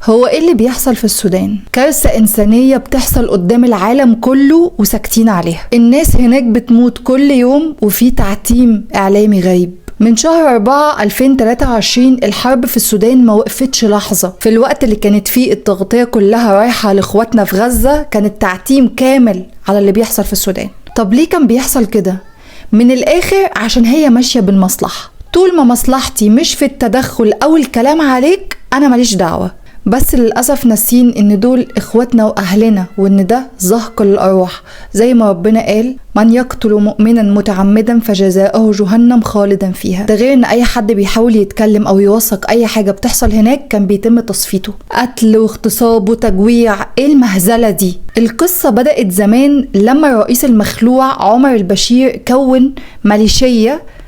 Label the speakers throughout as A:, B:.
A: هو ايه اللي بيحصل في السودان؟ كارثة إنسانية بتحصل قدام العالم كله وساكتين عليها. الناس هناك بتموت كل يوم وفي تعتيم إعلامي غريب. من شهر 4 2023 الحرب في السودان ما وقفتش لحظة. في الوقت اللي كانت فيه التغطية كلها رايحة لإخواتنا في غزة كان التعتيم كامل على اللي بيحصل في السودان. طب ليه كان بيحصل كده؟ من الآخر عشان هي ماشية بالمصلحة. طول ما مصلحتي مش في التدخل أو الكلام عليك أنا ماليش دعوة. بس للأسف ناسين إن دول إخواتنا وأهلنا، وإن ده زهق للأرواح زي ما ربنا قال: من يقتل مؤمنا متعمدا فجزاؤه جهنم خالدا فيها. ده غير إن أي حد بيحاول يتكلم أو يوثق أي حاجة بتحصل هناك كان بيتم تصفيته. قتل واغتصاب وتجويع، إيه المهزلة دي؟ القصة بدأت زمان لما الرئيس المخلوع عمر البشير كون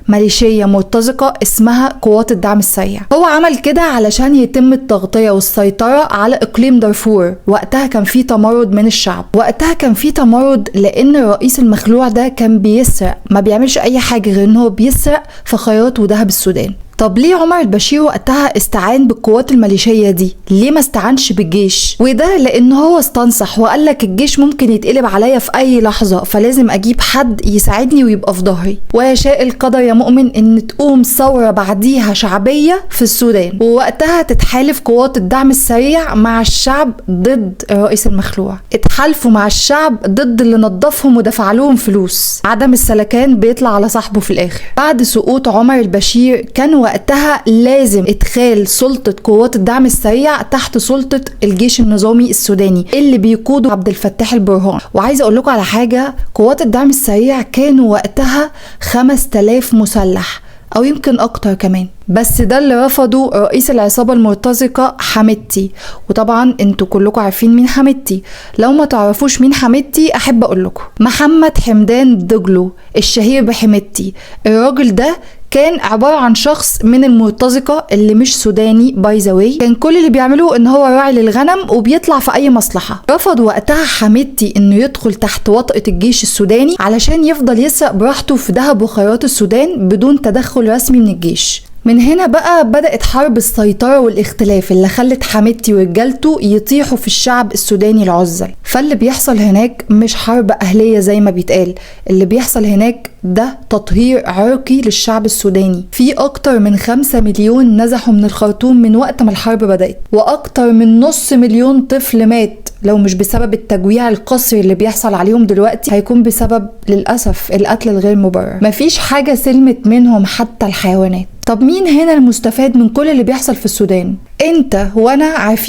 A: ميليشيا مرتزقة اسمها قوات الدعم السريع. هو عمل كده علشان يتم التغطية والسيطرة على إقليم دارفور. وقتها كان في تمرد من الشعب، لأن الرئيس المخلوع ده كان بيسرق، ما بيعملش أي حاجة غير إن هو بيسرق فخيرات وذهب السودان. طب ليه عمر البشير وقتها استعان بالقوات الميليشية دي؟ ليه ما استعنش بالجيش؟ وده لأن هو استنصح وقال لك الجيش ممكن يتقلب عليا في أي لحظة، فلازم أجيب حد يساعدني ويبقى في ظهري. ويشاء القدر يا مؤمن إن تقوم ثورة بعديها شعبية في السودان، ووقتها تتحالف قوات الدعم السريع مع الشعب ضد الرئيس المخلوع. اتحالفوا مع الشعب ضد اللي نظفهم ودفع لهم فلوس. عدم السلكان بيطلع على صاحبه في الآخر. بعد سقوط عمر البشير كان وقتها لازم ادخال سلطة قوات الدعم السريع تحت سلطة الجيش النظامي السوداني اللي بيقوده عبد الفتاح البرهان. وعايزة اقول لكم على حاجة، قوات الدعم السريع كانوا وقتها 5000 مسلح او يمكن اكتر كمان، بس ده اللي رفضه رئيس العصابة المرتزقة حميدتي. وطبعا انتوا كلكم عارفين مين حميدتي. لو ما تعرفوش مين حميدتي احب اقول لكم: محمد حمدان دجلو الشهير بحميدتي. الراجل ده كان عبارة عن شخص من المرتزقة اللي مش سوداني باي ذا واي. كان كل اللي بيعملوه ان هو راعي للغنم وبيطلع في اي مصلحة. رفض وقتها حميدتي انه يدخل تحت وطأة الجيش السوداني علشان يفضل يسرق براحته في ذهب وخيرات السودان بدون تدخل رسمي من الجيش. من هنا بقى بدأت حرب السيطرة والاختلاف اللي خلت حميدتي ورجالته يطيحوا في الشعب السوداني العزل. فاللي بيحصل هناك مش حرب أهلية زي ما بيتقال، اللي بيحصل هناك ده تطهير عرقي للشعب السوداني. في أكتر من 5 مليون نزحوا من الخرطوم من وقت ما الحرب بدأت، وأكتر من نص مليون طفل مات. لو مش بسبب التجويع القسري اللي بيحصل عليهم دلوقتي هيكون بسبب للأسف القتل الغير مبرر. مفيش حاجة سلمت منهم حتى الحيوانات. طب مين هنا المستفاد من كل اللي بيحصل في السودان؟ انت وانا عارفين